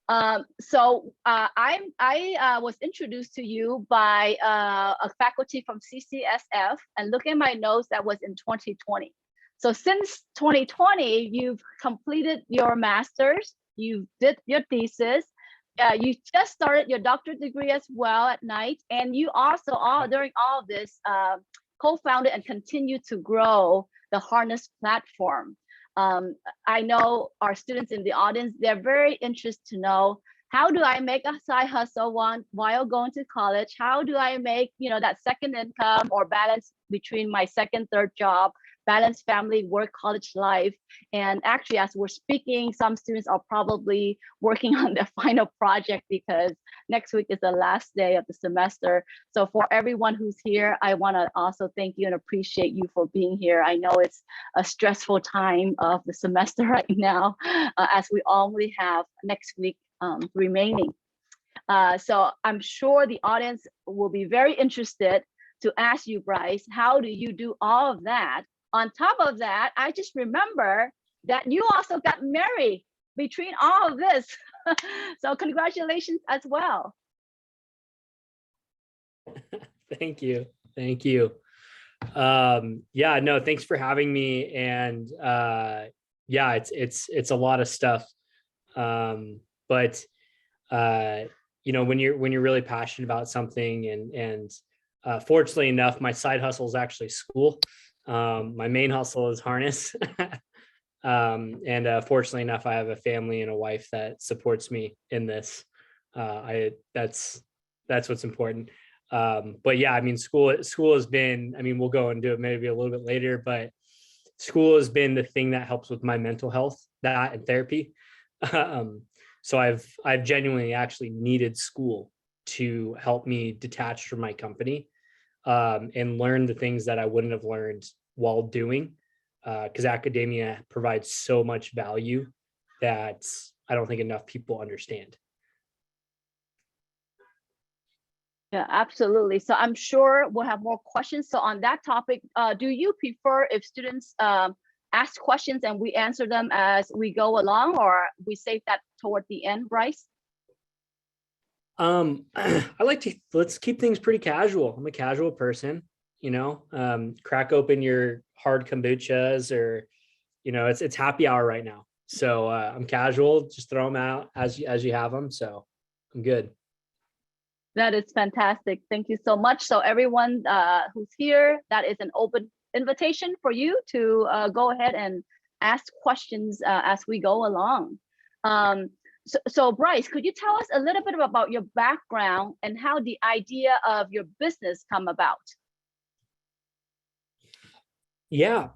I was introduced to you by a faculty from CCSF, and look at my notes, that was in 2020. So since 2020, you've completed your master's, you did your thesis, you just started your doctorate degree as well at night, and you also during all of this co-founded and continue to grow the Harness platform. I know our students in the audience, they're very interested to know, how do I make a side hustle while going to college? How do I make, that second income or balance between my second, third job, balance family, work, college life? And actually, as we're speaking, some students are probably working on their final project because next week is the last day of the semester. So for everyone who's here, I want to also thank you and appreciate you for being here. I know it's a stressful time of the semester right now, as we only have next week remaining. So I'm sure the audience will be very interested to ask you, Bryce, how do you do all of that? On top of that, I just remember that you also got married between all of this. So congratulations as well. Thank you. Thank you. Yeah, no, thanks for having me. And yeah, it's a lot of stuff. But when you're really passionate about something, and fortunately enough, my side hustle is actually school. My main hustle is Harness. And fortunately enough, I have a family and a wife that supports me in this. That's what's important. But yeah, I mean, school has been, we'll go and do it maybe a little bit later, but school has been the thing that helps with my mental health, that and therapy. So I've genuinely actually needed school to help me detach from my company, and learn the things that I wouldn't have learned while doing, because academia provides so much value that I don't think enough people understand. Yeah, absolutely. So I'm sure we'll have more questions. So on that topic, do you prefer if students ask questions and we answer them as we go along, or we save that toward the end, Bryce? Let's keep things pretty casual. I'm a casual person, crack open your hard kombuchas, or, it's happy hour right now. So I'm casual, just throw them out as you have them. So I'm good. That is fantastic. Thank you so much. So everyone who's here, that is an open invitation for you to go ahead and ask questions as we go along. So Bryce, could you tell us a little bit about your background and how the idea of your business come about? Yeah.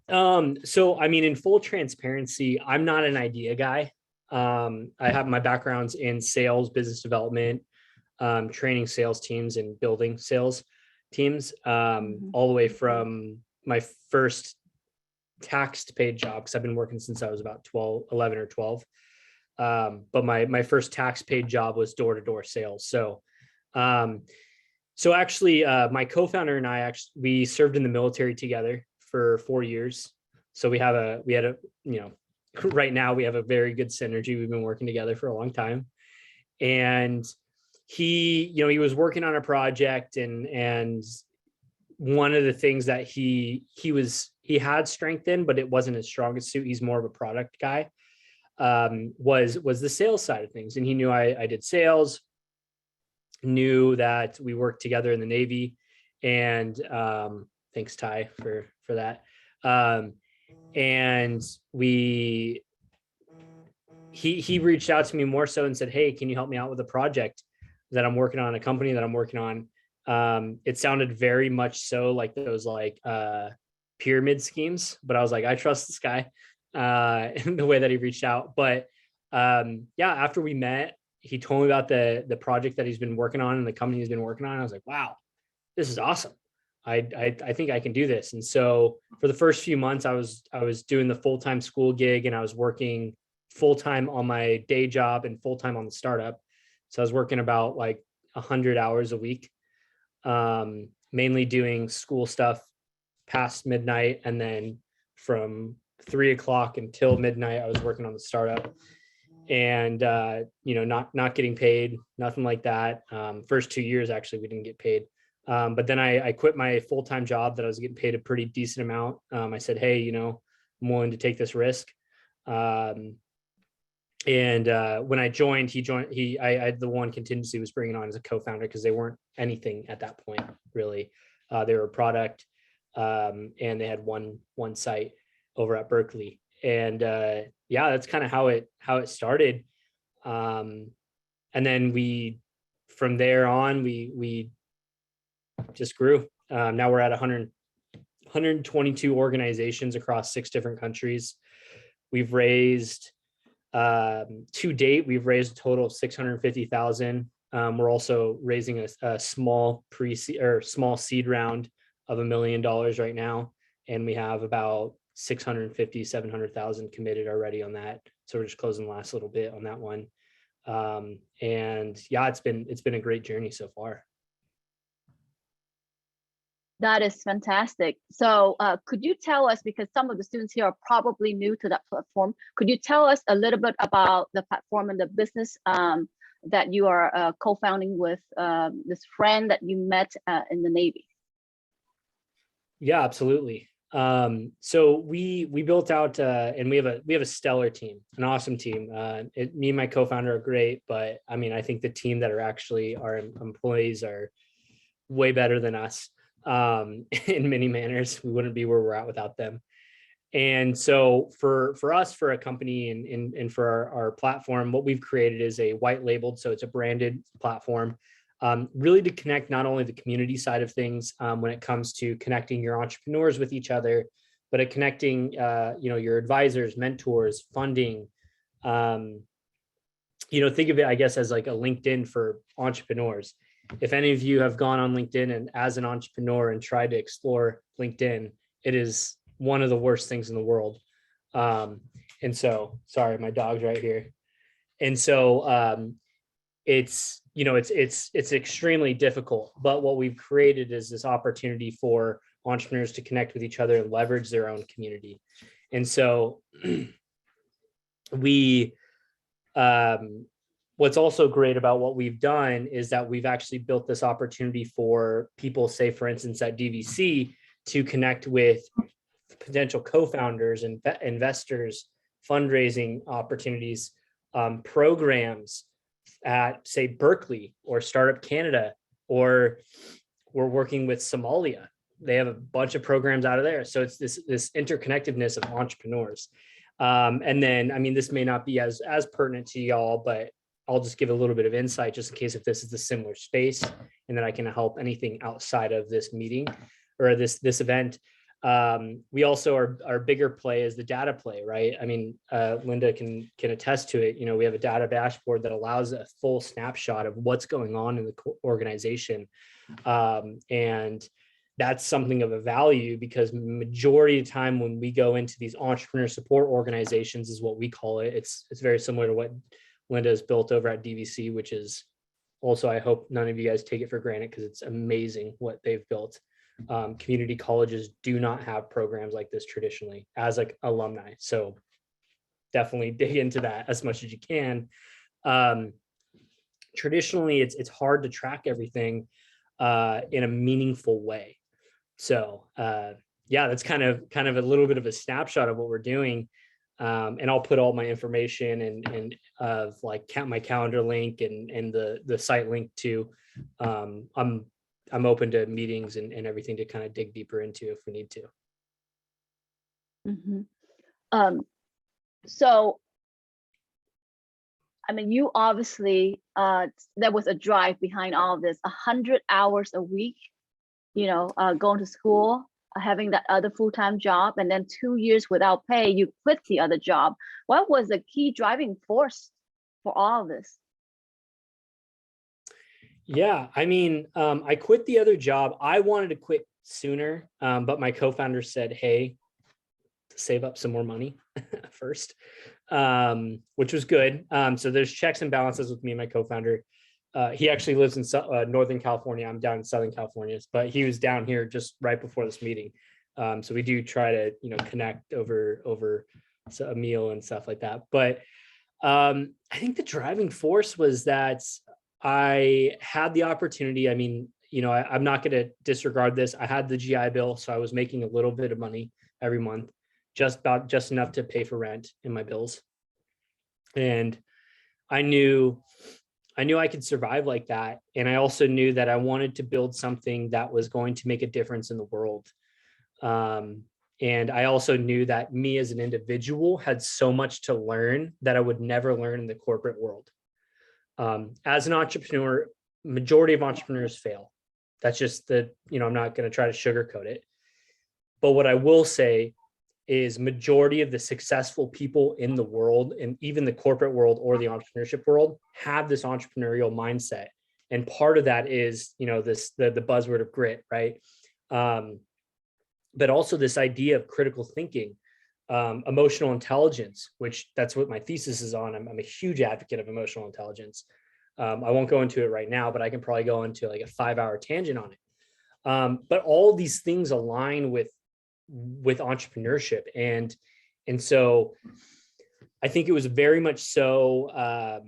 So, in full transparency, I'm not an idea guy. I have my backgrounds in sales, business development, training sales teams and building sales teams, all the way from my first taxed paid job, because I've been working since I was about 11 or 12. But my first tax paid job was door-to-door sales. So actually, my co-founder and I we served in the military together for 4 years. So we had a right now we have a very good synergy. We've been working together for a long time, and he was working on a project, and one of the things that he had strength in, but it wasn't his strongest suit. He's more of a product guy. Was the sales side of things. And he knew I did sales, knew that we worked together in the Navy, and thanks Ty for that. And he reached out to me more so and said, hey, can you help me out with a project that I'm working on, a company that I'm working on? It sounded very much so like those pyramid schemes, but I was like, I trust this guy. In the way that he reached out. But after we met, he told me about the project that he's been working on and the company he's been working on. I was like, wow, this is awesome. I think I can do this. And so for the first few months, I was doing the full-time school gig, and I was working full-time on my day job and full-time on the startup. So I was working about 100 hours a week, mainly doing school stuff past midnight, and then from 3 o'clock until midnight, I was working on the startup. and not getting paid, nothing like that. First 2 years, actually, we didn't get paid. But then I quit my full-time job that I was getting paid a pretty decent amount. I said, hey, I'm willing to take this risk. And when I joined, I had the one contingency was bringing on as a co-founder because they weren't anything at that point, really. They were a product, and they had one site over at Berkeley. And that's kind of how it started. And then from there on, we just grew. Now we're at 122 organizations across 6 different countries. We've raised, to date, we've raised a total of 650,000. We're also raising a small small seed round of $1 million right now. And we have about 700,000 committed already on that. So we're just closing the last little bit on that one. It's been a great journey so far. That is fantastic. So could you tell us, because some of the students here are probably new to that platform, could you tell us a little bit about the platform and the business that you are co-founding with this friend that you met in the Navy? Yeah, absolutely. So we built out and we have a stellar team, an awesome team. Me and my co-founder are great, but I mean, I think the team that are actually our employees are way better than us. In many manners. We wouldn't be where we're at without them. And so for us, for a company and for our platform, what we've created is a white labeled, so it's a branded platform, really to connect not only the community side of things when it comes to connecting your entrepreneurs with each other, but at connecting your advisors, mentors, funding. Think of it, I guess, as like a LinkedIn for entrepreneurs. If any of you have gone on LinkedIn and as an entrepreneur and tried to explore LinkedIn, it is one of the worst things in the world. And so, sorry, my dog's right here. And so it's extremely difficult. But what we've created is this opportunity for entrepreneurs to connect with each other and leverage their own community. And so what's also great about what we've done is that we've actually built this opportunity for people, say, for instance, at DVC, to connect with potential co-founders and investors, fundraising opportunities, programs at, say, Berkeley or Startup Canada, or we're working with Somalia. They have a bunch of programs out of there. So it's this interconnectedness of entrepreneurs. And then, I mean, this may not be as pertinent to y'all, but I'll just give a little bit of insight just in case if this is a similar space, and then I can help anything outside of this meeting or this event. We also our bigger play is the data play, right? I mean, Linda can attest to it. We have a data dashboard that allows a full snapshot of what's going on in the organization. And that's something of a value, because majority of the time when we go into these entrepreneur support organizations, is what we call it. It's very similar to what Linda has built over at DVC, which is also, I hope none of you guys take it for granted, because it's amazing what they've built. Community colleges do not have programs like this traditionally as like alumni. So definitely dig into that as much as you can. Traditionally, it's hard to track everything in a meaningful way. So that's kind of a little bit of a snapshot of what we're doing. And I'll put all my information and like my calendar link and the site link too. I'm open to meetings and everything to kind of dig deeper into if we need to. Mm-hmm. So, I mean, you obviously, there was a drive behind all of this, 100 hours a week, going to school, having that other full-time job, and then 2 years without pay, you quit the other job. What was the key driving force for all of this? Yeah, I mean, I quit the other job. I wanted to quit sooner, but my co-founder said, hey, save up some more money first, which was good. So there's checks and balances with me and my co-founder. He actually lives in Northern California. I'm down in Southern California, but he was down here just right before this meeting. So we do try to, connect over a meal and stuff like that. But I think the driving force was that I had the opportunity. I mean, I'm not going to disregard this. I had the GI Bill, so I was making a little bit of money every month, just enough to pay for rent and my bills. And I knew I could survive like that. And I also knew that I wanted to build something that was going to make a difference in the world. And I also knew that me as an individual had so much to learn that I would never learn in the corporate world. As an entrepreneur, majority of entrepreneurs fail. That's just I'm not going to try to sugarcoat it. But what I will say is majority of the successful people in the world, and even the corporate world or the entrepreneurship world, have this entrepreneurial mindset. And part of that is, the buzzword of grit, right? But also this idea of critical thinking, emotional intelligence, which that's what my thesis is on. I'm a huge advocate of emotional intelligence. I won't go into it right now, but I can probably go into like a 5-hour tangent on it. But all these things align with entrepreneurship. And so I think it was very much so,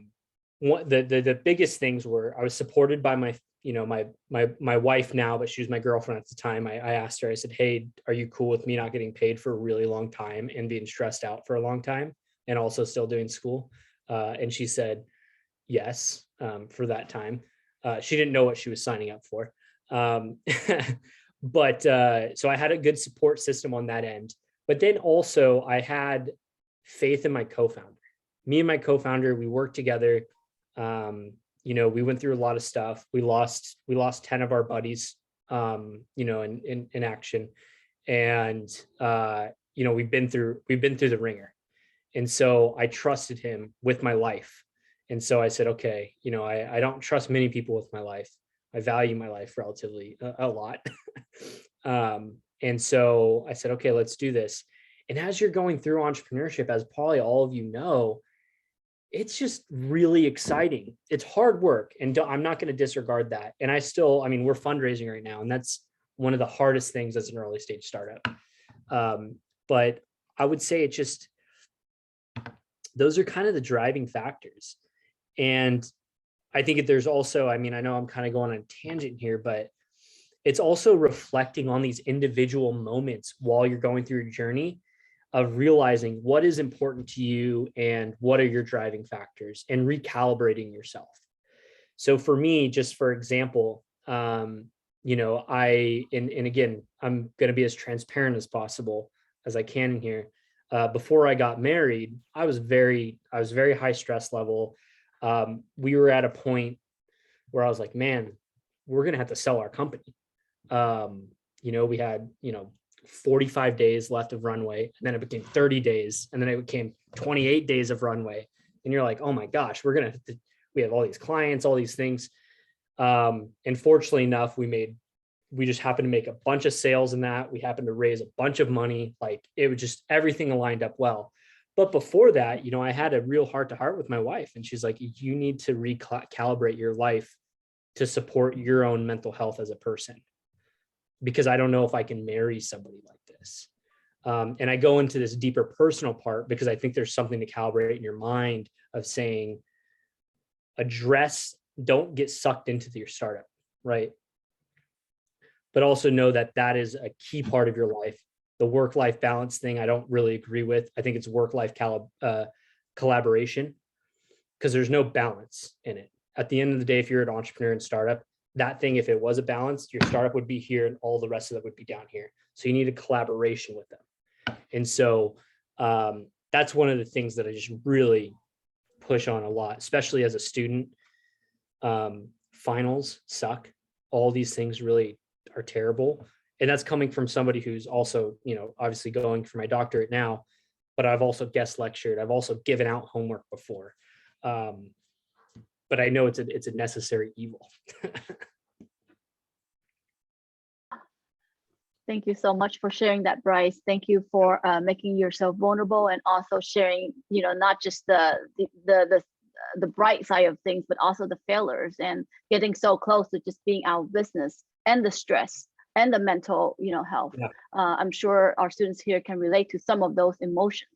the biggest things were I was supported by my wife now, but she was my girlfriend at the time. I asked her, I said, hey, are you cool with me not getting paid for a really long time and being stressed out for a long time and also still doing school? And she said, yes, for that time. She didn't know what she was signing up for. But so I had a good support system on that end. But then also I had faith in my co-founder. Me and my co-founder, we worked together. We went through a lot of stuff. We lost 10 of our buddies, in action. And we've been through the ringer. And so I trusted him with my life. And so I said, okay, I don't trust many people with my life. I value my life relatively a lot. And so I said, okay, let's do this. And as you're going through entrepreneurship, as probably all of you know, it's just really exciting. It's hard work. And I'm not going to disregard that. And we're fundraising right now. And that's one of the hardest things as an early stage startup. But I would say those are kind of the driving factors. And I think there's also, I know I'm kind of going on a tangent here, but it's also reflecting on these individual moments while you're going through your journey of realizing what is important to you and what are your driving factors and recalibrating yourself. So for me, just for example, and again, I'm going to be as transparent as possible as I can here. Before I got married, I was very high stress level. We were at a point where I was like, man, we're going to have to sell our company. We had, 45 days left of runway, and then it became 30 days, and then it became 28 days of runway. And you're like, oh my gosh, we have all these clients, all these things. And fortunately enough, we just happened to make a bunch of sales in that. We happened to raise a bunch of money. Like it was just everything aligned up well. But before that, I had a real heart to heart with my wife, and she's like, you need to recalibrate your life to support your own mental health as a person, because I don't know if I can marry somebody like this. And I go into this deeper personal part because I think there's something to calibrate in your mind of saying, don't get sucked into your startup, right? But also know that that is a key part of your life. The work-life balance thing, I don't really agree with. I think it's work-life collaboration, because there's no balance in it. At the end of the day, if you're an entrepreneur and startup, that thing, if it was a balance, your startup would be here and all the rest of it would be down here. So you need a collaboration with them. And so that's one of the things that I just really push on a lot, especially as a student. Finals suck. All these things really are terrible. And that's coming from somebody who's also, obviously going for my doctorate now, but I've also guest lectured. I've also given out homework before. But I know it's a necessary evil. Thank you so much for sharing that, Bryce. Thank you for making yourself vulnerable and also sharing, not just the bright side of things, but also the failures and getting so close to just being out of business and the stress and the mental, health. Yeah. I'm sure our students here can relate to some of those emotions.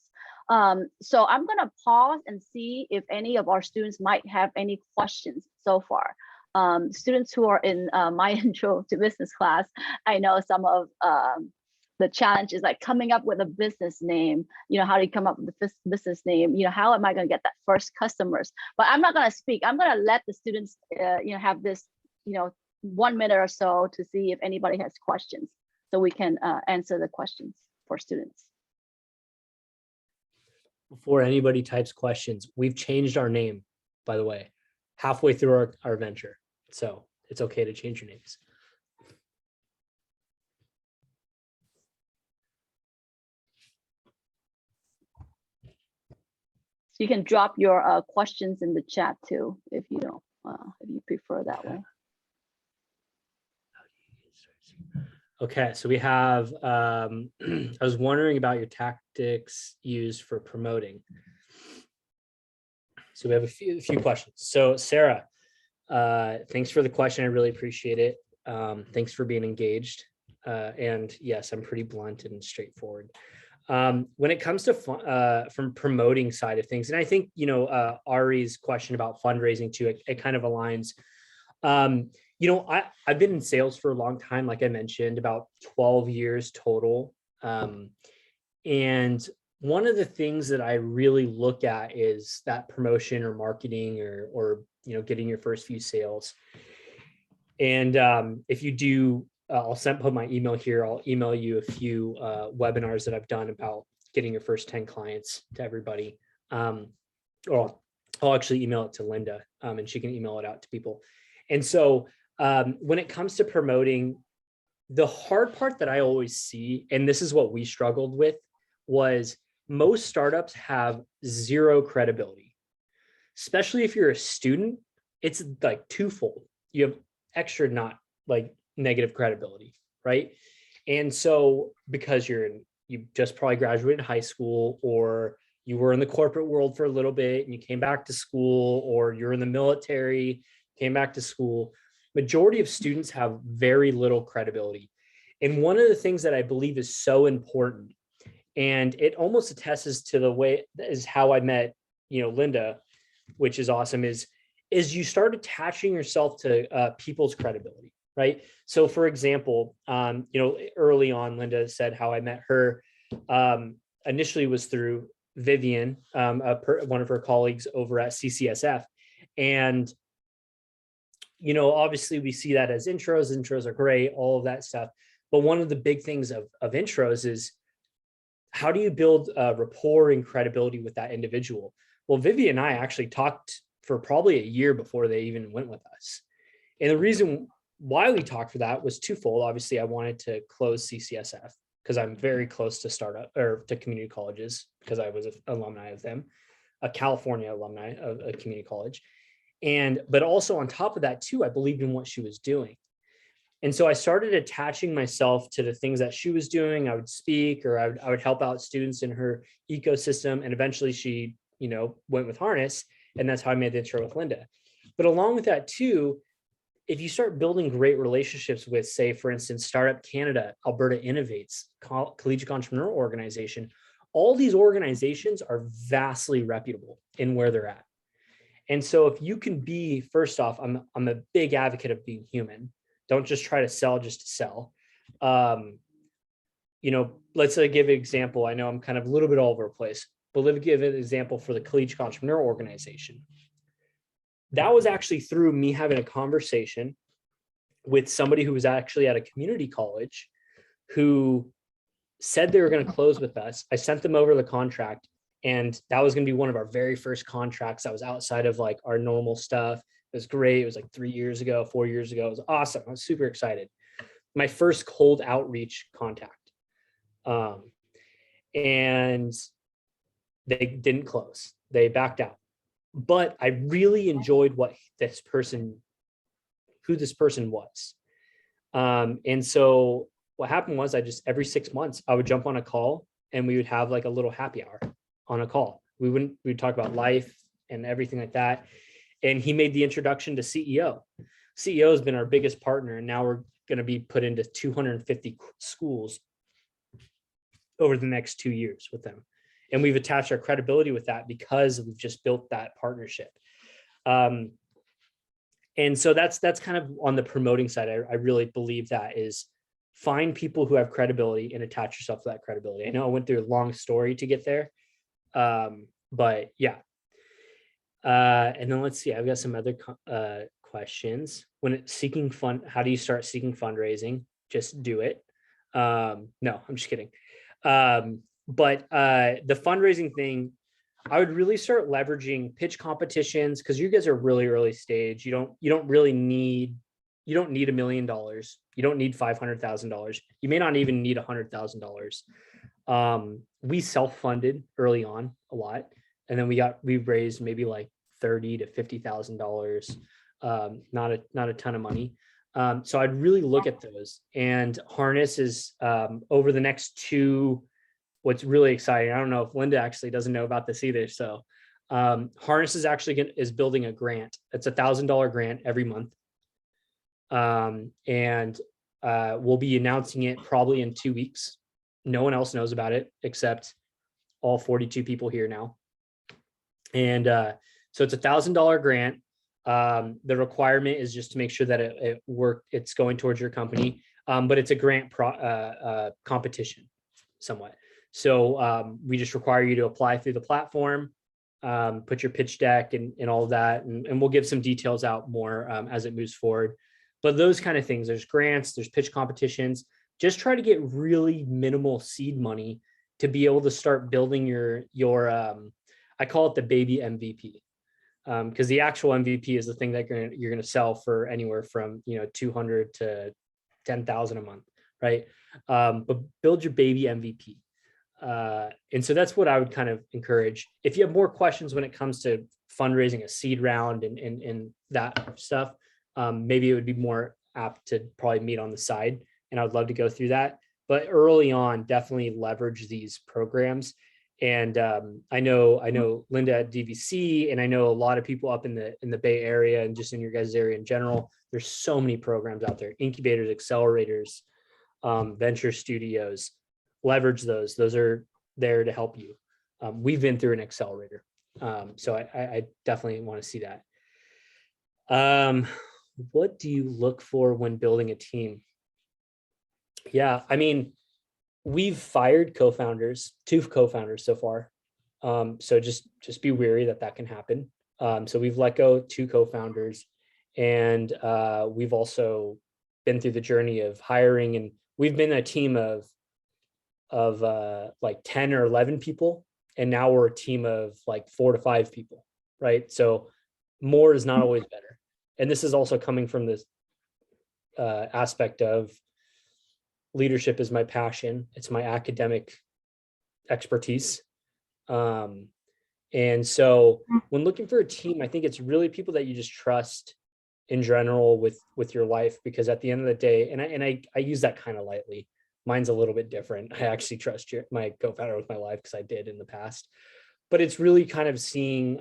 So I'm gonna pause and see if any of our students might have any questions so far. Students who are in my intro to business class, I know some of the challenge is like coming up with a business name. How do you come up with the business name? How am I going to get that first customers? But I'm not going to speak. I'm going to let the students, have this, 1 minute or so to see if anybody has questions, so we can answer the questions for students. Before anybody types questions, we've changed our name, by the way, halfway through our venture. So it's okay to change your names. So you can drop your questions in the chat too, if you don't, if you prefer that way. Okay, so we have, I was wondering about your tactics used for promoting. So we have a few questions. So Sarah, thanks for the question. I really appreciate it. Thanks for being engaged. And yes, I'm pretty blunt and straightforward. When it comes to from promoting side of things, and I think, Ari's question about fundraising too, it kind of aligns. I've been in sales for a long time, like I mentioned, about 12 years total. And one of the things that I really look at is that promotion or marketing or getting your first few sales. And if you do, I'll put my email here. I'll email you a few webinars that I've done about getting your first 10 clients to everybody. Or I'll actually email it to Linda, and she can email it out to people. And so when it comes to promoting, the hard part that I always see, and this is what we struggled with, was most startups have zero credibility, especially if you're a student. It's like twofold. You have extra, not like negative credibility, right? And so because you just probably graduated high school, or you were in the corporate world for a little bit and you came back to school, or you're in the military, came back to school, majority of students have very little credibility. And one of the things that I believe is so important, and it almost attests to the way is how I met, Linda, which is awesome, is you start attaching yourself to people's credibility, right? So for example, early on, Linda said how I met her initially was through Vivian, one of her colleagues over at CCSF. And, obviously we see that as intros. Intros are great, all of that stuff. But one of the big things of intros is, how do you build rapport and credibility with that individual? Well, Vivian and I actually talked for probably a year before they even went with us. And the reason why we talked for that was twofold. Obviously, I wanted to close CCSF because I'm very close to startup or to community colleges, because I was an alumni of them, a California alumni of a community college. But also on top of that too, I believed in what she was doing. And so I started attaching myself to the things that she was doing. I would speak, or I would help out students in her ecosystem. And eventually she, went with Harness. And that's how I made the intro with Linda. But along with that too, if you start building great relationships with, say, for instance, Startup Canada, Alberta Innovates, Collegiate Entrepreneur Organization, all these organizations are vastly reputable in where they're at. And so if you can be, first off, I'm a big advocate of being human. Don't just try to sell just to sell. Let's say give an example. I know I'm kind of a little bit all over the place, but let me give an example for the Collegiate Entrepreneur Organization. That was actually through me having a conversation with somebody who was actually at a community college who said they were going to close with us. I sent them over the contract, and that was going to be one of our very first contracts that was outside of like our normal stuff. It was great. It was like 4 years ago. It was awesome. I was super excited. My first cold outreach contact. And they didn't close. They backed out. But I really enjoyed who this person was. And so what happened was, every 6 months, I would jump on a call and we would have like a little happy hour on a call. We'd talk about life and everything like that. And he made the introduction to CEO. CEO has been our biggest partner. And now we're going to be put into 250 schools over the next 2 years with them. And we've attached our credibility with that because we've just built that partnership. And so that's kind of on the promoting side. I really believe that is find people who have credibility and attach yourself to that credibility. I know I went through a long story to get there. But yeah. And then let's see, I've got some other questions. When it's seeking fund, how do you start seeking fundraising? Just do it. No, I'm just kidding. But the fundraising thing, I would really start leveraging pitch competitions because you guys are really early stage. You don't need $1 million. You don't need $500,000. You may not even need $100,000. We self-funded early on a lot, and then we raised maybe like $30,000 to $50,000. Not a ton of money. So I'd really look at those, and Harness is over the next two. What's really exciting, I don't know if Linda actually doesn't know about this either. So Harness is actually is building a grant. It's $1,000 grant every month. And we'll be announcing it probably in 2 weeks. No one else knows about it except all 42 people here now. And so it's $1,000 grant. The requirement is just to make sure that it's going towards your company. But it's a grant competition somewhat. So we just require you to apply through the platform, put your pitch deck and all of that, and we'll give some details out more as it moves forward. But those kind of things, there's grants, there's pitch competitions. Just try to get really minimal seed money to be able to start building your I call it the baby MVP, because the actual MVP is the thing that you're gonna sell for anywhere from $200 to $10,000 a month, right? But build your baby MVP. And so that's what I would kind of encourage. If you have more questions when it comes to fundraising a seed round and that stuff, maybe it would be more apt to probably meet on the side, and I would love to go through that. But early on, definitely leverage these programs. And I know Linda at DVC, and I know a lot of people up in the Bay Area and just in your guys' area in general. There's so many programs out there: incubators, accelerators, venture studios. Leverage those. Those are there to help you. We've been through an accelerator, so I definitely want to see that. What do you look for when building a team? Yeah, I mean, we've fired co-founders, 2 co-founders so far. So just be wary that can happen. So we've let go 2 co-founders, and we've also been through the journey of hiring, and we've been a team of like 10 or 11 people, and now we're a team of like 4 to 5 people, right? So more is not always better. And this is also coming from this aspect of leadership is my passion. It's my academic expertise. And so when looking for a team, I think it's really people that you just trust in general with your life, because at the end of the day, and I use that kind of lightly. Mine's a little bit different. I actually trust my co-founder with my life because I did in the past, but it's really kind of seeing,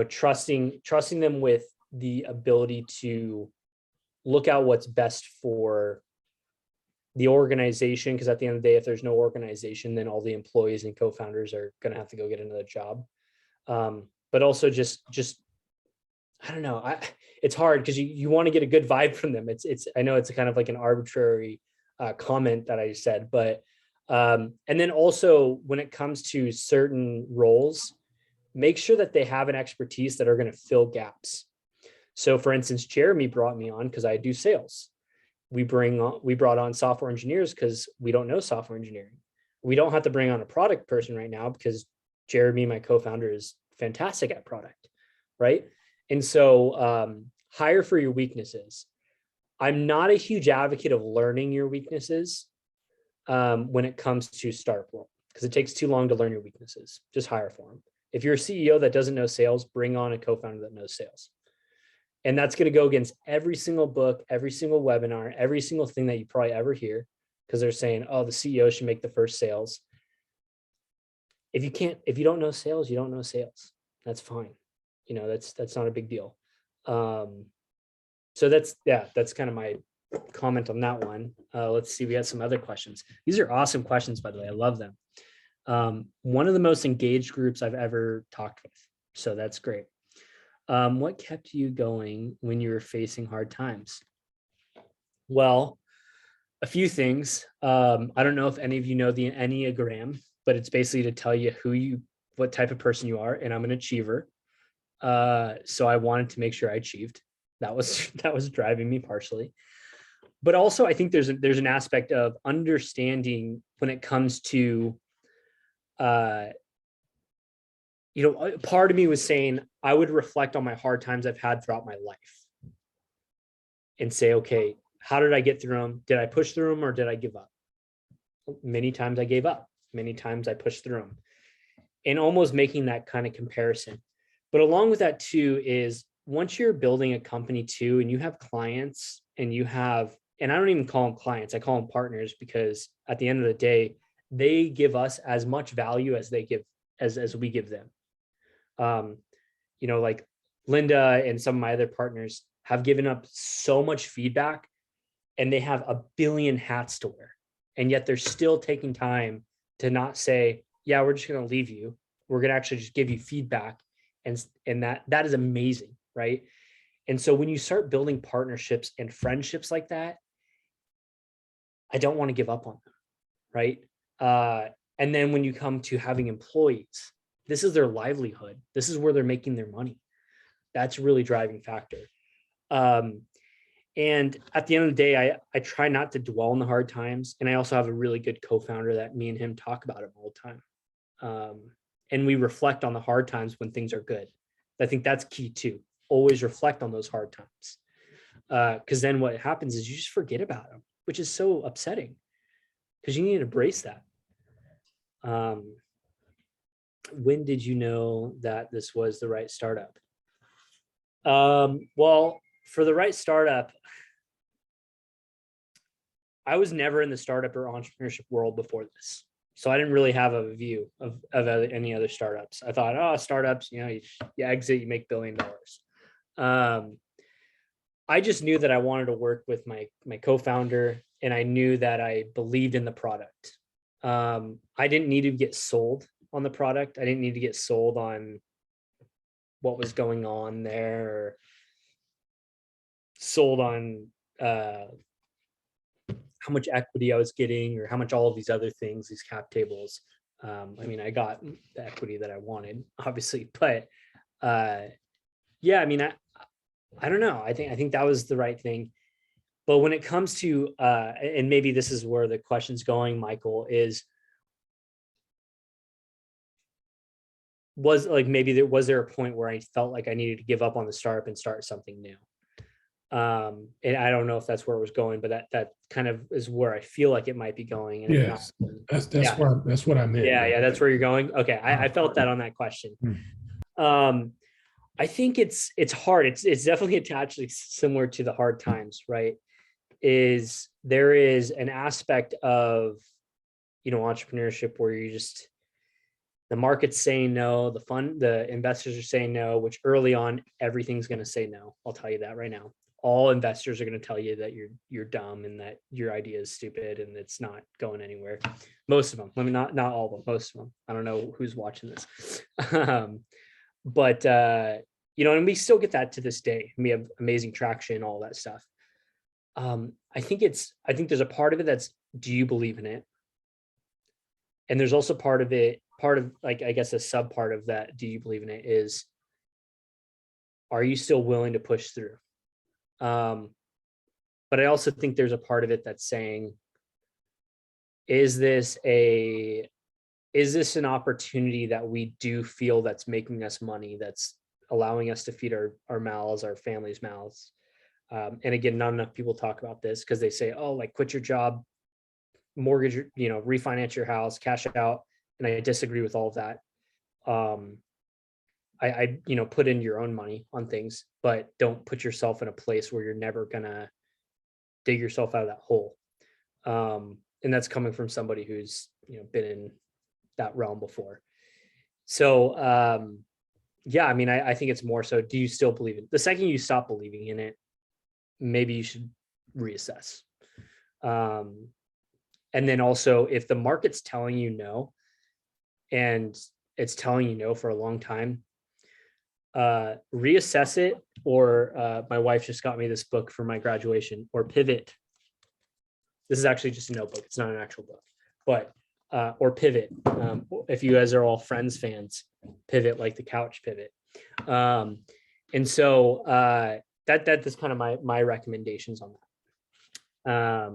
trusting them with the ability to look out what's best for the organization. Because at the end of the day, if there's no organization, then all the employees and co-founders are going to have to go get another job. But also just I don't know. It's hard because you want to get a good vibe from them. I know it's kind of like an arbitrary comment that I said, but and then also when it comes to certain roles, make sure that they have an expertise that are going to fill gaps. So for instance, Jeremy brought me on because I do sales. We brought on software engineers because we don't know software engineering. We don't have to bring on a product person right now because Jeremy, my co-founder, is fantastic at product, right? And so hire for your weaknesses. I'm not a huge advocate of learning your weaknesses when it comes to startup world, because it takes too long to learn your weaknesses. Just hire for them. If you're a CEO that doesn't know sales, bring on a co-founder that knows sales. And that's going to go against every single book, every single webinar, every single thing that you probably ever hear, because they're saying, oh, the CEO should make the first sales. If you don't know sales, you don't know sales. That's fine. That's not a big deal. So that's kind of my comment on that one. Let's see, we had some other questions. These are awesome questions, by the way. I love them. One of the most engaged groups I've ever talked with. So that's great. What kept you going when you were facing hard times? Well, a few things. I don't know if any of you know the Enneagram, but it's basically to tell you what type of person you are. And I'm an achiever. So I wanted to make sure I achieved. That was driving me partially. But also, I think there's an aspect of understanding when it comes to, part of me was saying I would reflect on my hard times I've had throughout my life and say, okay, how did I get through them? Did I push through them or did I give up? Many times I gave up. Many times I pushed through them, and almost making that kind of comparison. But along with that too is once you're building a company too, and you have clients and and I don't even call them clients, I call them partners, because at the end of the day, they give us as much value as they give as we give them. Like Linda and some of my other partners have given up so much feedback, and they have a billion hats to wear. And yet they're still taking time to not say, yeah, we're just going to leave you. We're going to actually just give you feedback. And that is amazing. Right. And so when you start building partnerships and friendships like that, I don't want to give up on them. Right. And then when you come to having employees, this is their livelihood. This is where they're making their money. That's a really driving factor. And at the end of the day, I try not to dwell on the hard times. And I also have a really good co-founder that me and him talk about it all the time. And we reflect on the hard times when things are good. I think that's key too. Always reflect on those hard times. Because then what happens is you just forget about them, which is so upsetting because you need to embrace that. When did you know that this was the right startup? Well, for the right startup, I was never in the startup or entrepreneurship world before this. So I didn't really have a view of any other startups. I thought, oh, startups, you exit, you make $1 billion. I just knew that I wanted to work with my co-founder, and I knew that I believed in the product. I didn't need to get sold on the product. I didn't need to get sold on what was going on there, or sold on how much equity I was getting, or how much all of these other things, these cap tables. I got the equity that I wanted, obviously, but yeah, I don't know. I think that was the right thing. But when it comes to, and maybe this is where the question's going, Michael, was there a point where I felt like I needed to give up on the startup and start something new? And I don't know if that's where it was going, but that kind of is where I feel like it might be going. And yes, that's what I meant. Yeah, that's where you're going. Okay, I felt that on that question. I think it's hard. It's definitely attached, similar to the hard times, right? There is an aspect of entrepreneurship where the market's saying no, the investors are saying no, which early on everything's going to say no. I'll tell you that right now. All investors are going to tell you that you're dumb and that your idea is stupid and it's not going anywhere. Most of them. Not all of them. Most of them. I don't know who's watching this, but and we still get that to this day. We have amazing traction, all that stuff. I think there's a part of it that's, do you believe in it? And there's also part of like, I guess a sub part of that, do you believe in it, is, are you still willing to push through? But I also think there's a part of it that's saying, is this an opportunity that we do feel that's making us money, that's allowing us to feed our mouths, our families' mouths? And again, not enough people talk about this because they say, oh, like, quit your job, mortgage, refinance your house, cash it out. And I disagree with all of that. I put in your own money on things, but don't put yourself in a place where you're never gonna dig yourself out of that hole. And that's coming from somebody who's been in that realm before. So yeah, I think it's more so, do you still believe it? The second you stop believing in it, maybe you should reassess. And then also, if the market's telling you no, and it's telling you no for a long time, reassess it, or my wife just got me this book for my graduation, or Pivot. This is actually just a notebook. It's not an actual book, but or Pivot. If you guys are all Friends fans, Pivot, like the couch pivot. And so that is kind of my recommendations on that.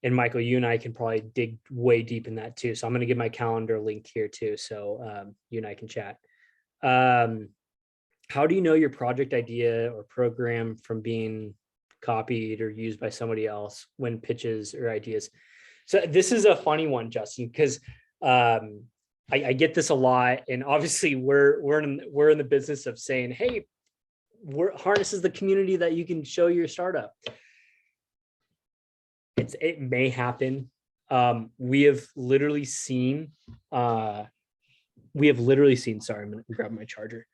And Michael, you and I can probably dig way deep in that too. So I'm going to give my calendar linked here too, so you and I can chat. How do you know your project idea or program from being copied or used by somebody else when pitches or ideas? So this is a funny one, Justin, because I get this a lot, and obviously we're in the business of saying, hey, Harness is the community that you can show your startup. It may happen. We have literally seen. Sorry, I'm gonna grab my charger.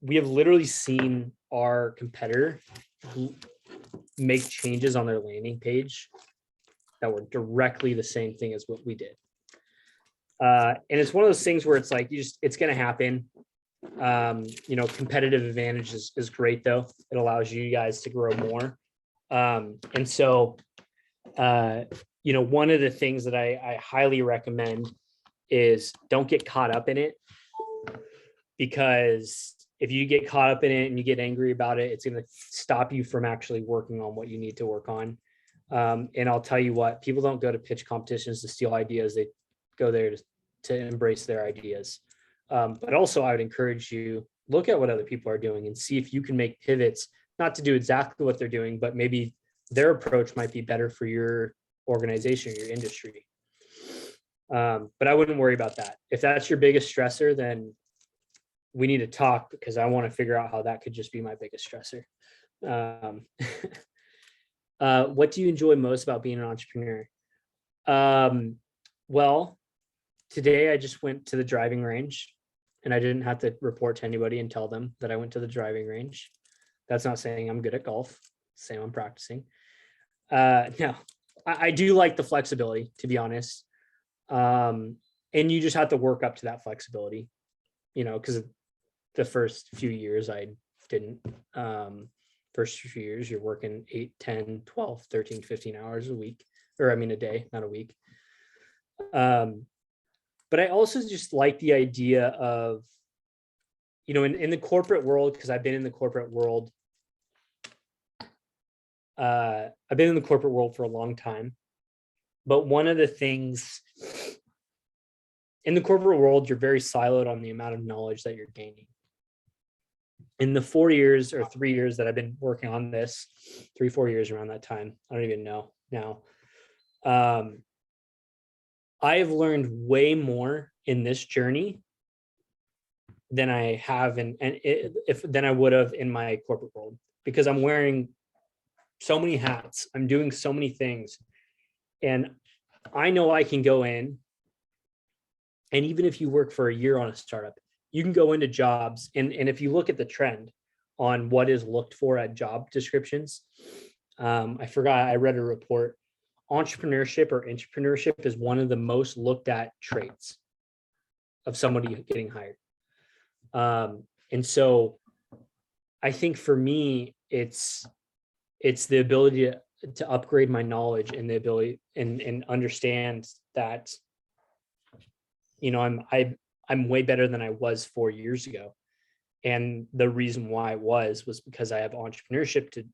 We have literally seen our competitor make changes on their landing page that were directly the same thing as what we did. And it's one of those things where it's like, it's going to happen. Competitive advantage is great though. It allows you guys to grow more. And so, one of the things that I highly recommend is don't get caught up in it, because if you get caught up in it and you get angry about it, it's going to stop you from actually working on what you need to work on. And I'll tell you what, people don't go to pitch competitions to steal ideas. They go there to embrace their ideas. But also I would encourage you, look at what other people are doing and see if you can make pivots, not to do exactly what they're doing, but maybe their approach might be better for your organization, your industry. But I wouldn't worry about that. If that's your biggest stressor, then we need to talk, because I want to figure out how that could just be my biggest stressor. What do you enjoy most about being an entrepreneur? Well, today I just went to the driving range, and I didn't have to report to anybody and tell them that I went to the driving range. That's not saying I'm good at golf. It's saying I'm practicing. No, I do like the flexibility, to be honest. And you just have to work up to that flexibility, because the first few years I didn't. First few years you're working 8, 10, 12, 13, 15 hours a week, a day, not a week. But I also just like the idea of, in the corporate world, because I've been in the corporate world. I've been in the corporate world for a long time. But one of the things in the corporate world, you're very siloed on the amount of knowledge that you're gaining. In the 4 years or 3 years that I've been working on this, 3-4 years around that time, I don't even know now. I have learned way more in this journey than I have than I would have in my corporate world, because I'm wearing so many hats. I'm doing so many things, and I know I can go in, and even if you work for a year on a startup, you can go into jobs, and if you look at the trend on what is looked for at job descriptions, I read a report. Entrepreneurship is one of the most looked at traits of somebody getting hired. And so I think for me, it's the ability to upgrade my knowledge, and the ability and understand that, I'm way better than I was 4 years ago. And the reason why was because I have entrepreneurship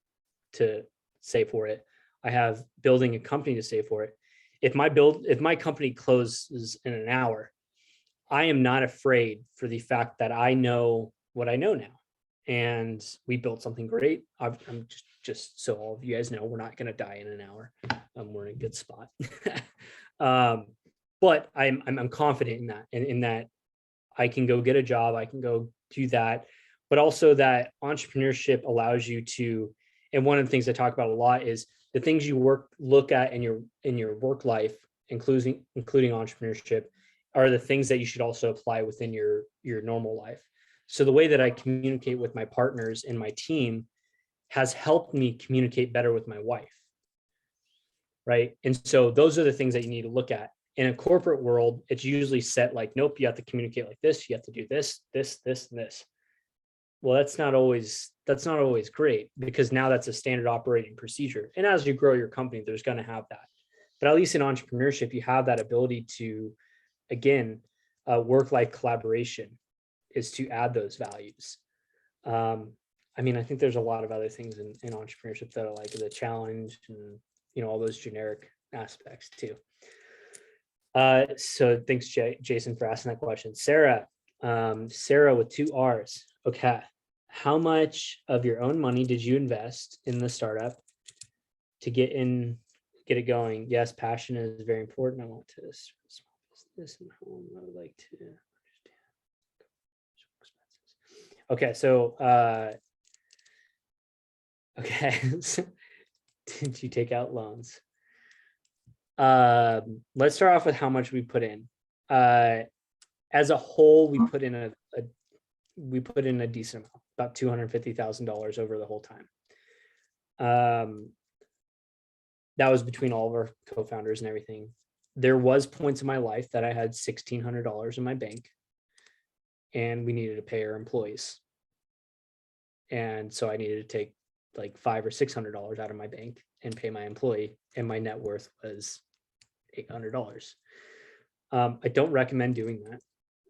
to say for it. I have building a company to say for it. If my company closes in an hour, I am not afraid for the fact that I know what I know now. And we built something great. I'm just so all of you guys know, we're not going to die in an hour. We're in a good spot. But I'm confident in that, and in that I can go get a job, I can go do that, but also that entrepreneurship allows you to, and one of the things I talk about a lot is the things you look at in your work life, including entrepreneurship, are the things that you should also apply within your normal life. So the way that I communicate with my partners and my team has helped me communicate better with my wife. Right. And so those are the things that you need to look at. In a corporate world, it's usually set like, nope, you have to communicate like this, you have to do this, this, this, and this. Well, that's not always great, because now that's a standard operating procedure. And as you grow your company, there's going to have that. But at least in entrepreneurship, you have that ability to, again, work-life collaboration is to add those values. I mean, I think there's a lot of other things in entrepreneurship that are like the challenge and, all those generic aspects too. So thanks, Jason, for asking that question. Sarah with 2 R's. Okay. How much of your own money did you invest in the startup to get it going? Yes, passion is very important. I want to start a small business in home. I would like to understand. Okay. So, okay. Did you take out loans? Let's start off with how much we put in. As a whole, we put in a decent amount, about $250,000 over the whole time. That was between all of our co-founders and everything. There was points in my life that I had $1,600 in my bank, and we needed to pay our employees. And so I needed to take like $500 or $600 out of my bank and pay my employee, and my net worth was $800. I don't recommend doing that.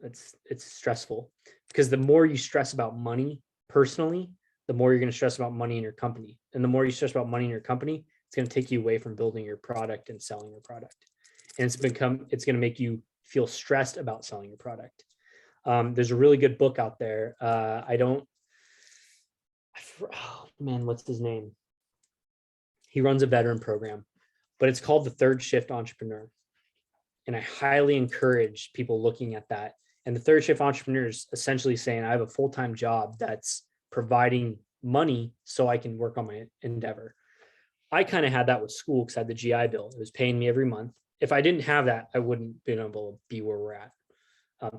It's stressful, because the more you stress about money personally, the more you're going to stress about money in your company. And the more you stress about money in your company, it's going to take you away from building your product and selling your product. And it's going to make you feel stressed about selling your product. There's a really good book out there. What's his name? He runs a veteran program, but it's called The Third Shift Entrepreneur. And I highly encourage people looking at that. And the third shift entrepreneur is essentially saying, I have a full-time job that's providing money so I can work on my endeavor. I kind of had that with school because I had the GI Bill. It was paying me every month. If I didn't have that, I wouldn't been able to be where we're at.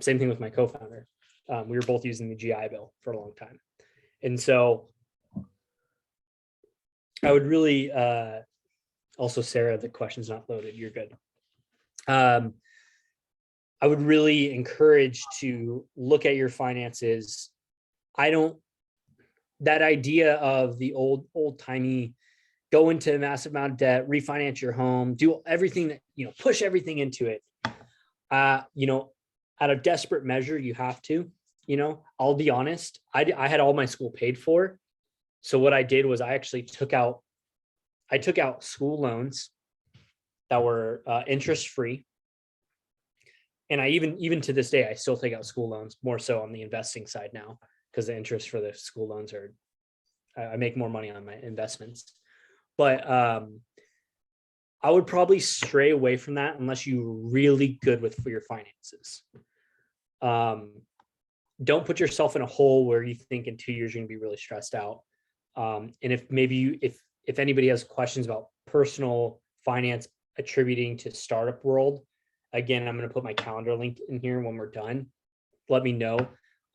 Same thing with my co-founder. We were both using the GI Bill for a long time. And so I would really, also, Sarah, the question's not loaded. You're good. I would really encourage to look at your finances. That idea of the old timey, go into a massive amount of debt, refinance your home, do everything that, push everything into it. Out of desperate measure, you have to, I'll be honest. I had all my school paid for. So what I did was I actually took out school loans that were interest-free. And I even to this day, I still take out school loans, more so on the investing side now, because the interest for the school loans I make more money on my investments. But I would probably stray away from that unless you're really good with your finances. Don't put yourself in a hole where you think in 2 years you're going to be really stressed out. And if anybody has questions about personal finance attributing to startup world, again, I'm going to put my calendar link in here when we're done. Let me know.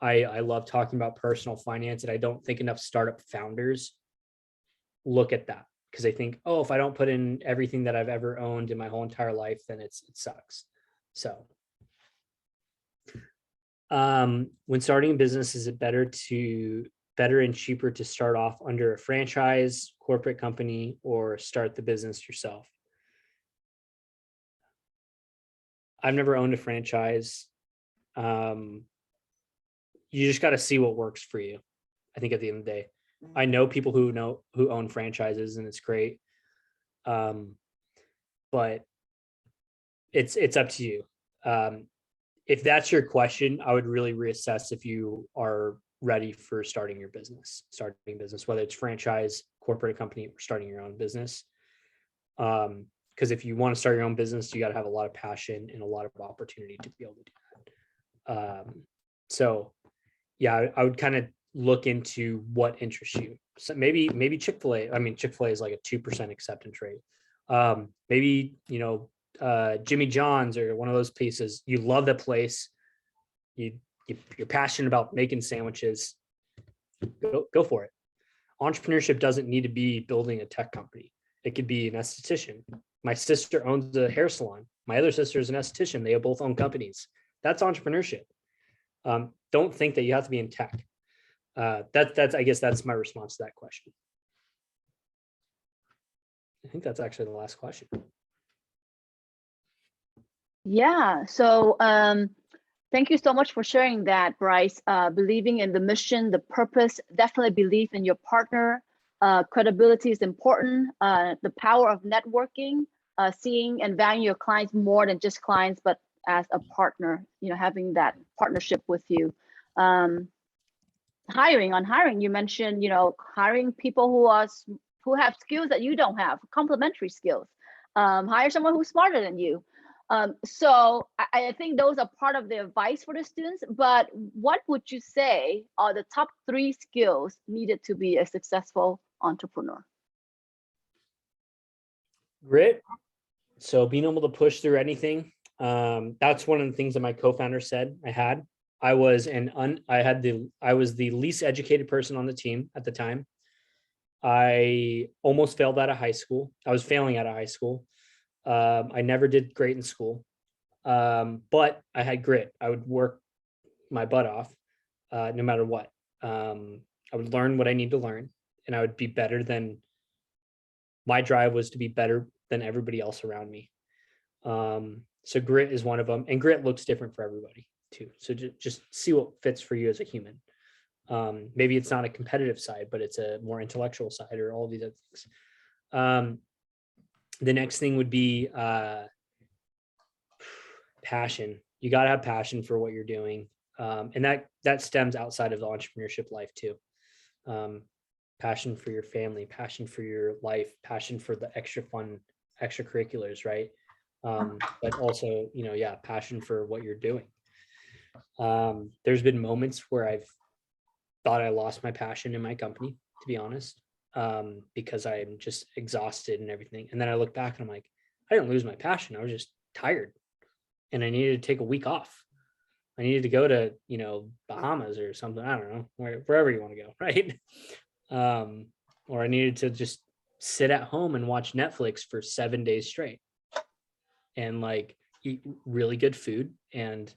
I love talking about personal finance, and I don't think enough startup founders look at that, because they think, if I don't put in everything that I've ever owned in my whole entire life, then it sucks. So when starting a business, is it better and cheaper to start off under a franchise, corporate company, or start the business yourself? I've never owned a franchise. You just got to see what works for you. I think at the end of the day, I know people who own franchises, and it's great. But it's up to you. If that's your question, I would really reassess if you are ready for starting business, whether it's franchise, corporate company, or starting your own business. Because if you want to start your own business, you got to have a lot of passion and a lot of opportunity to be able to do that. So yeah, I would kind of look into what interests you. So maybe Chick-fil-A. I mean, Chick-fil-A is like a 2% acceptance rate. Maybe, Jimmy John's or one of those places. You love the place. You're passionate about making sandwiches. Go for it. Entrepreneurship doesn't need to be building a tech company. It could be an esthetician. My sister owns a hair salon. My other sister is an esthetician. They both own companies. That's entrepreneurship. Don't think that you have to be in tech. That's I guess that's my response to that question. I think that's actually the last question. Yeah. So thank you so much for sharing that, Bryce. Believing in the mission, the purpose, definitely believe in your partner. Credibility is important. The power of networking, seeing and valuing your clients more than just clients, but as a partner, having that partnership with you. Hiring, you mentioned, hiring people who have skills that you don't have, complementary skills. Hire someone who's smarter than you. So I think those are part of the advice for the students, but what would you say are the top 3 skills needed to be a successful entrepreneur? Grit. So being able to push through anything. That's one of the things that my co-founder said I was the least educated person on the team at the time. I almost failed out of high school. I was failing out of high school. I never did great in school, but I had grit. I would work my butt off, no matter what. I would learn what I need to learn, and I would be better than. My drive was to be better than everybody else around me. So grit is one of them, and grit looks different for everybody too. So just see what fits for you as a human. Maybe it's not a competitive side, but it's a more intellectual side, or all these other things. The next thing would be passion. You got to have passion for what you're doing. And that stems outside of the entrepreneurship life too. Passion for your family, passion for your life, passion for the extracurriculars, right? But also, passion for what you're doing. There's been moments where I've thought I lost my passion in my company, to be honest, because I'm just exhausted and everything. And then I look back and I'm like, I didn't lose my passion. I was just tired and I needed to take a week off. I needed to go to, Bahamas or something. I don't know, wherever you want to go, right? Or I needed to just sit at home and watch Netflix for 7 days straight and like eat really good food and,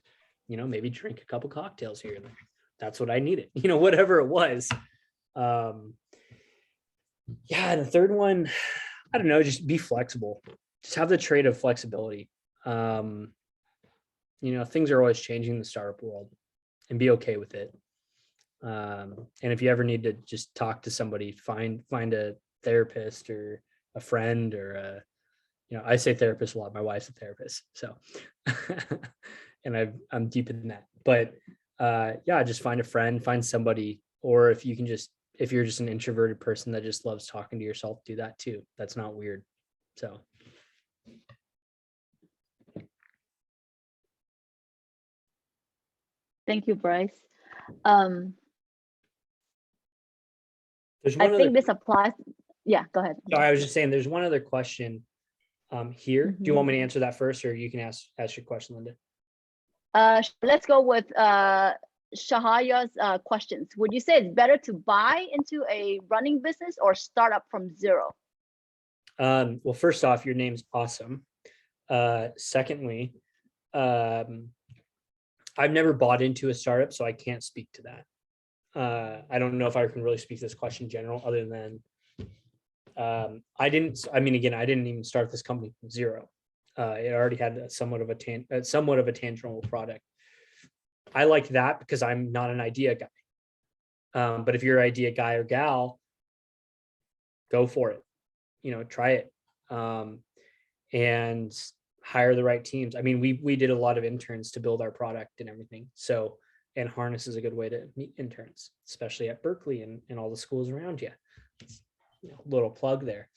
maybe drink a couple cocktails here and there. That's what I needed, whatever it was. And the third one, I don't know, just be flexible. Just have the trait of flexibility. Things are always changing in the startup world, and be okay with it. And if you ever need to just talk to somebody, find a therapist or a friend or I say therapist a lot. My wife's a therapist, so and I'm deep in that. But just find a friend, find somebody, or if you're just an introverted person that just loves talking to yourself, do that too. That's not weird. So. Thank you, Bryce. There's one I think this applies. Yeah, go ahead. Sorry, I was just saying there's one other question here. Do you want me to answer that first, or you can ask your question, Linda? Let's go with Shahaya's questions. Would you say it's better to buy into a running business or start up from zero? Well, first off, your name's awesome. Secondly, I've never bought into a startup, so I can't speak to that. I don't know if I can really speak to this question in general, other than I didn't even start this company from zero. It already had somewhat of a tangible product. I like that because I'm not an idea guy. But if you're an idea guy or gal, go for it. Try it. And hire the right teams. I mean, we did a lot of interns to build our product and everything. So, and Harness is a good way to meet interns, especially at Berkeley and all the schools around you. Little plug there.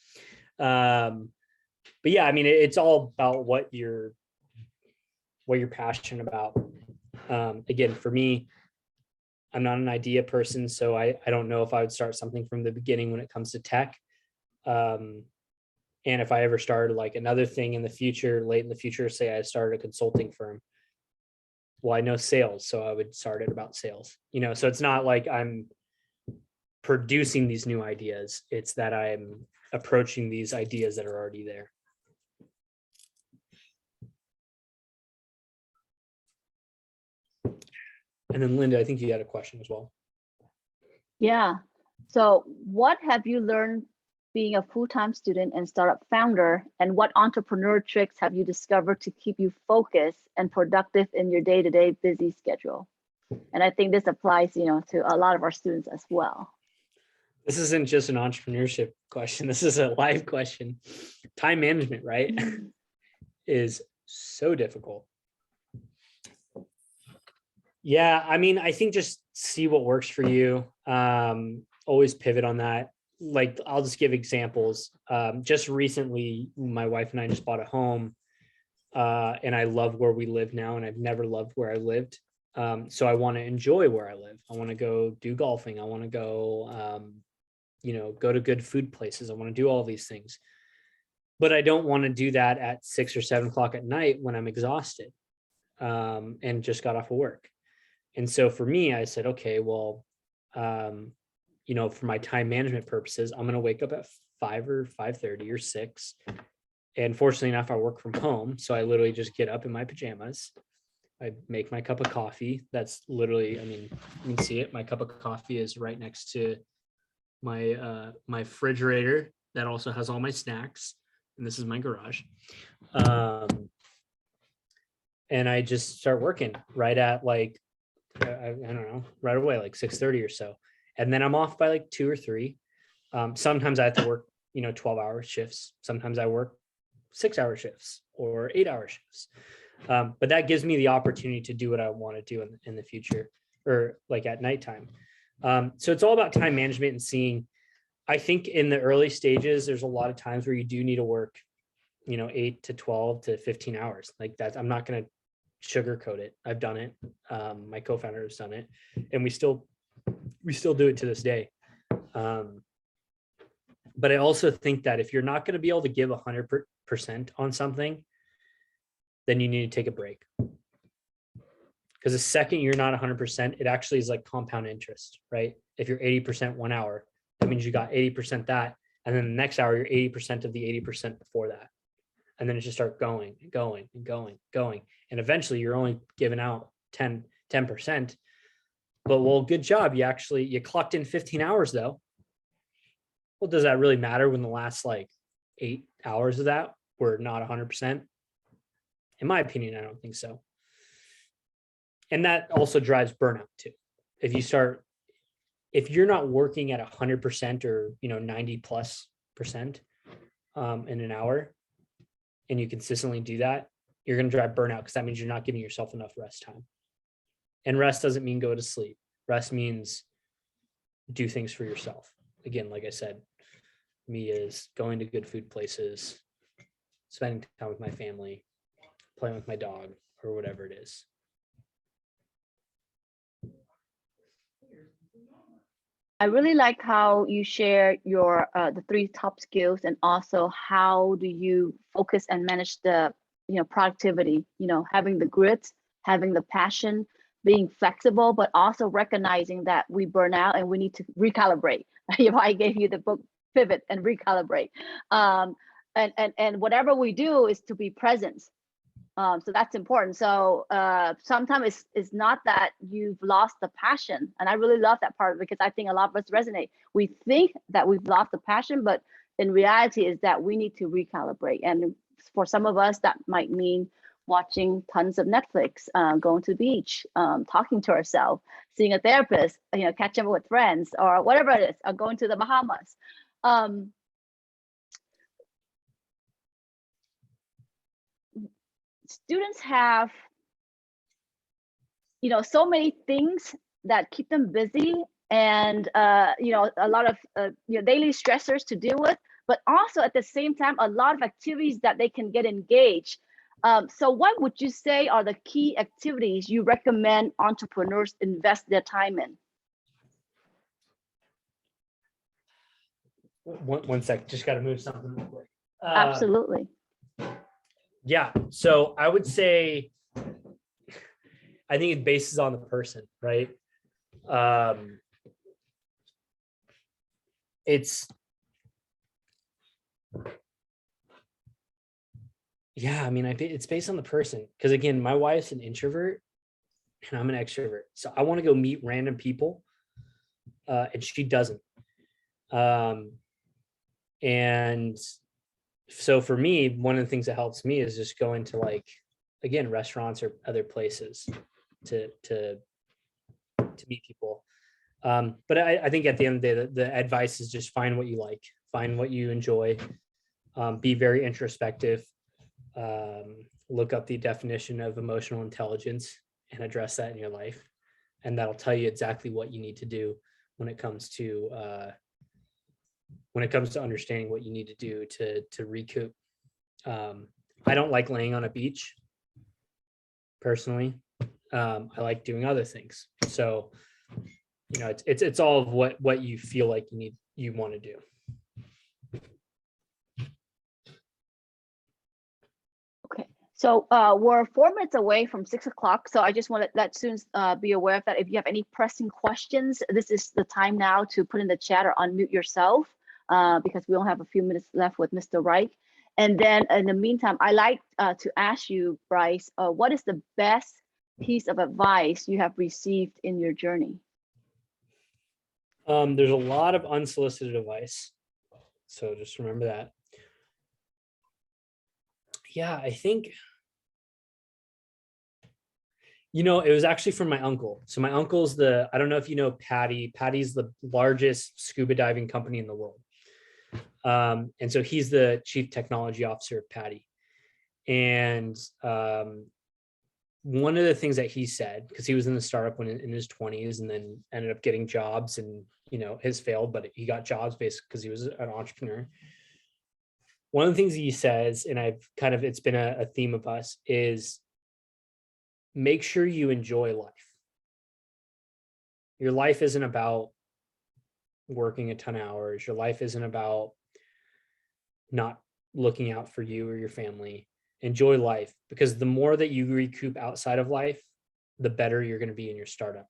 But yeah, I mean, it's all about what you're passionate about. Again, for me, I'm not an idea person, so I don't know if I would start something from the beginning when it comes to tech. And if I ever started like another thing in the future, late in the future, say I started a consulting firm, well, I know sales, so I would start it about sales, so it's not like I'm producing these new ideas. It's that I'm approaching these ideas that are already there. And then Linda, I think you had a question as well. Yeah. So what have you learned being a full-time student and startup founder, and what entrepreneur tricks have you discovered to keep you focused and productive in your day-to-day busy schedule? And I think this applies, to a lot of our students as well. This isn't just an entrepreneurship question. This is a life question. Time management, right? Is so difficult. Yeah, I mean, I think just see what works for you. Always pivot on that. Like, I'll just give examples. Just recently, my wife and I just bought a home, and I love where we live now, and I've never loved where I lived. So I want to enjoy where I live. I want to go do golfing. I want to go, go to good food places. I want to do all these things. But I don't want to do that at 6 or 7 o'clock at night when I'm exhausted, and just got off of work. And so for me, I said, okay, well, for my time management purposes, I'm going to wake up at 5 or 5:30 or 6. And fortunately enough, I work from home. So I literally just get up in my pajamas. I make my cup of coffee. That's literally, I mean, you can see it. My cup of coffee is right next to my refrigerator that also has all my snacks. And this is my garage. And I just start working right at like, I don't know, right away, like 6:30 or so. And then I'm off by like 2 or 3. Sometimes I have to work, 12-hour shifts. Sometimes I work 6-hour shifts or 8-hour shifts. But that gives me the opportunity to do what I want to do in the future, or like at nighttime. So it's all about time management and seeing. I think in the early stages, there's a lot of times where you do need to work, 8 to 12 to 15 hours. Like that, I'm not going to sugarcoat it. I've done it. My co-founder has done it, and we still do it to this day. But I also think that if you're not going to be able to give 100% on something, then you need to take a break. Because the second you're not 100%, it actually is like compound interest, right? If you're 80% 1 hour, that means you got 80% that. And then the next hour, you're 80% of the 80% before that. And then it just start going and going and going, going. And eventually you're only giving out 10%. But well, good job. You clocked in 15 hours though. Well, does that really matter when the last like 8 hours of that were not 100%? In my opinion, I don't think so. And that also drives burnout too. If you're not working at 100% or 90+% in an hour, and you consistently do that, you're going to drive burnout, because that means you're not giving yourself enough rest time. And rest doesn't mean go to sleep. Rest means do things for yourself. Again, like I said, me is going to good food places, spending time with my family, playing with my dog, or whatever it is. I really like how you share your the 3 top skills, and also how do you focus and manage the productivity, having the grit, having the passion, being flexible, but also recognizing that we burn out and we need to recalibrate. I gave you the book Pivot and Recalibrate. And whatever we do is to be present. So that's important. So sometimes it's not that you've lost the passion. And I really love that part, because I think a lot of us resonate. We think that we've lost the passion, but in reality is that we need to recalibrate. And for some of us, that might mean watching tons of Netflix, going to the beach, talking to ourselves, seeing a therapist, catching up with friends, or whatever it is, or going to the Bahamas. Students have so many things that keep them busy, and a lot of daily stressors to deal with, but also at the same time a lot of activities that they can get engaged. So what would you say are the key activities you recommend entrepreneurs invest their time in? One sec, just got to move something real quick. Absolutely. Yeah, so I would say, I think it bases on the person, right? It's based on the person. Because again, my wife's an introvert, and I'm an extrovert. So I want to go meet random people. And she doesn't. And so for me, one of the things that helps me is just going to, like, again, restaurants or other places to meet people. But I think at the end of the day, the advice is just find what you like, find what you enjoy, be very introspective, look up the definition of emotional intelligence and address that in your life. And that'll tell you exactly what you need to do when it comes to understanding what you need to do to recoup. I don't like laying on a beach personally. I like doing other things. So, you know, it's all of what you feel like you want to do. Okay, so we're 4 minutes away from 6 o'clock. So I just want to let students be aware of that. If you have any pressing questions, this is the time now to put in the chat or unmute yourself because we only have a few minutes left with Mr. Reich. And then in the meantime, I like to ask you, Bryce, what is the best piece of advice you have received in your journey? There's a lot of unsolicited advice. So just remember that. Yeah, I think, you know, it was actually from my uncle. So my uncle's I don't know if you know Patty. Patty's the largest scuba diving company in the world. And so he's the chief technology officer of Patty. And one of the things that he said, because he was in the startup when in his 20s and then ended up getting jobs and, you know, his failed, but he got jobs basically because he was an entrepreneur. One of the things he says, and it's been a theme of us, is make sure you enjoy life. Your life isn't about working a ton of hours. Your life isn't about not looking out for you or your family. Enjoy life, because the more that you recoup outside of life, the better you're going to be in your startup.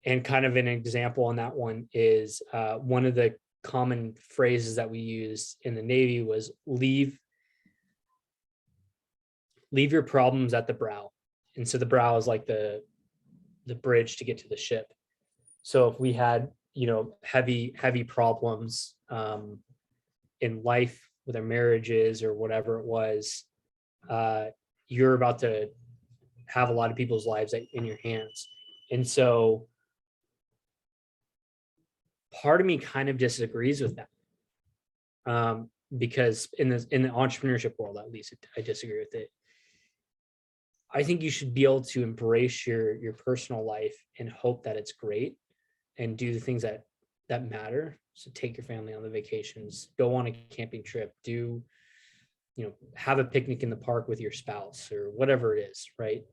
And kind of an example on that one is one of the common phrases that we used in the Navy was leave your problems at the brow. And so the brow is like the bridge to get to the ship. So if we had, you know, heavy problems in life with our marriages or whatever it was, you're about to have a lot of people's lives in your hands. And so part of me kind of disagrees with that, because in the entrepreneurship world, at least, I disagree with it. I think you should be able to embrace your personal life and hope that it's great and do the things that matter. So take your family on the vacations, go on a camping trip, have a picnic in the park with your spouse or whatever it is, right?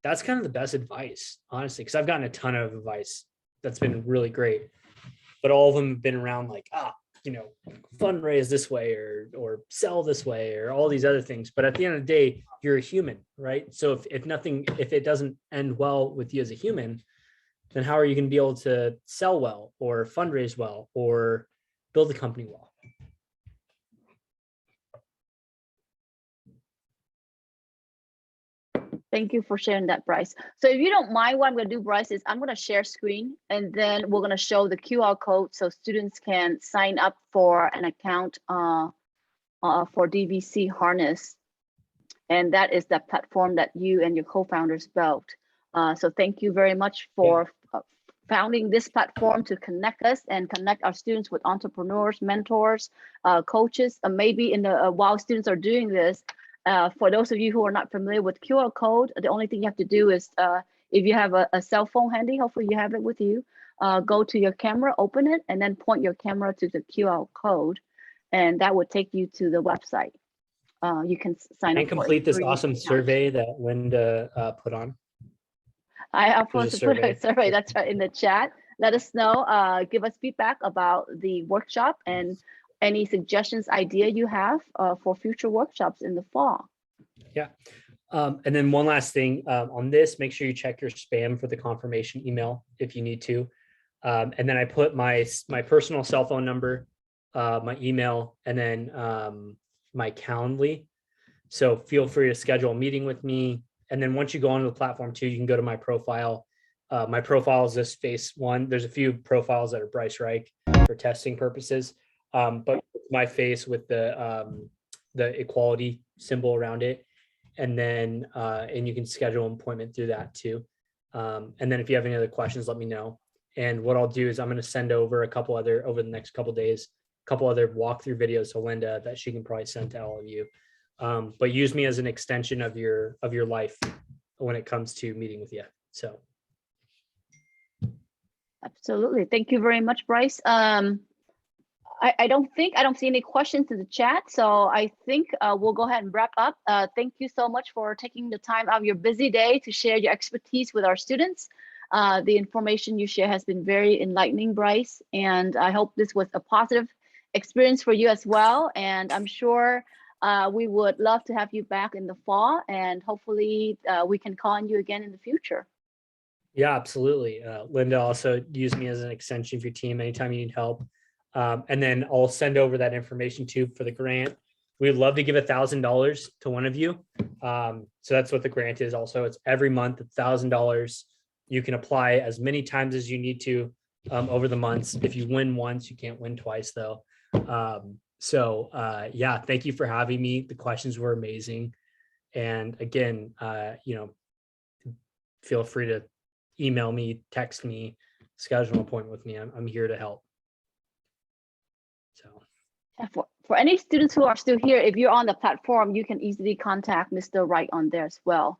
That's kind of the best advice, honestly, because I've gotten a ton of advice that's been really great, but all of them have been around like, fundraise this way or sell this way or all these other things. But at the end of the day, you're a human, right? So if it doesn't end well with you as a human, then how are you going to be able to sell well or fundraise well or build a company well? Thank you for sharing that, Bryce. So if you don't mind, what I'm going to do, Bryce, is I'm going to share screen and then we're going to show the QR code so students can sign up for an account for DVC Harness. And that is the platform that you and your co-founders built. So thank you very much for founding this platform to connect us and connect our students with entrepreneurs, mentors, coaches. Maybe while students are doing this, for those of you who are not familiar with QR code, the only thing you have to do is, if you have a cell phone handy, hopefully you have it with you, go to your camera, open it, and then point your camera to the QR code, and that would take you to the website. You can sign up and complete this awesome survey that Linda put on. I put a survey that's right in the chat. Let us know, give us feedback about the workshop and any suggestions, idea you have for future workshops in the fall. Yeah. And then one last thing on this, make sure you check your spam for the confirmation email if you need to. And then I put my personal cell phone number, my email, and then my Calendly. So feel free to schedule a meeting with me. And then once you go onto the platform too, you can go to my profile. My profile is this face one. There's a few profiles that are Bryce Reich for testing purposes. But my face with the equality symbol around it. And then, and you can schedule an appointment through that too. And then if you have any other questions, let me know. And what I'll do is I'm going to send over a couple other, over the next couple days, a couple other walkthrough videos to Linda that she can probably send to all of you. But use me as an extension of your life when it comes to meeting with you. So. Absolutely. Thank you very much, Bryce. I don't see any questions in the chat. So I think we'll go ahead and wrap up. Thank you so much for taking the time out of your busy day to share your expertise with our students. The information you share has been very enlightening, Bryce, and I hope this was a positive experience for you as well. And I'm sure we would love to have you back in the fall, and hopefully we can call on you again in the future. Yeah, absolutely. Linda, also use me as an extension of your team anytime you need help. And then I'll send over that information too for the grant. We'd love to give $1,000 to one of you. So that's what the grant is. Also, it's every month, $1,000. You can apply as many times as you need to over the months. If you win once, you can't win twice though. Yeah, thank you for having me. The questions were amazing. And again, feel free to email me, text me, schedule an appointment with me. I'm here to help. So. For any students who are still here, if you're on the platform, you can easily contact Mr. Wright on there as well.